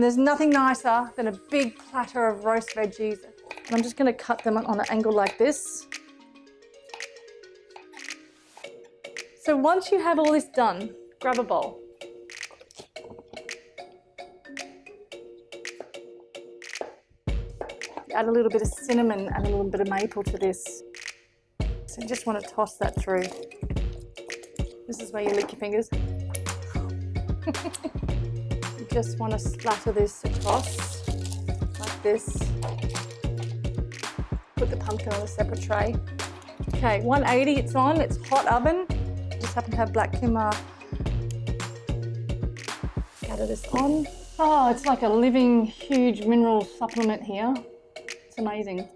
And there's nothing nicer than a big platter of roast veggies. And I'm just going to cut them on an angle like this. So once you have all this done, grab a bowl. Add a little bit of cinnamon and a little bit of maple to this. So you just want to toss that through. This is where you lick your fingers. You just want to splatter this across like this. Put the pumpkin on a separate tray. Okay, 180 it's on, it's hot oven. Just happen to have black quinoa. Gather this on. Oh, it's like a living, huge mineral supplement here. It's amazing.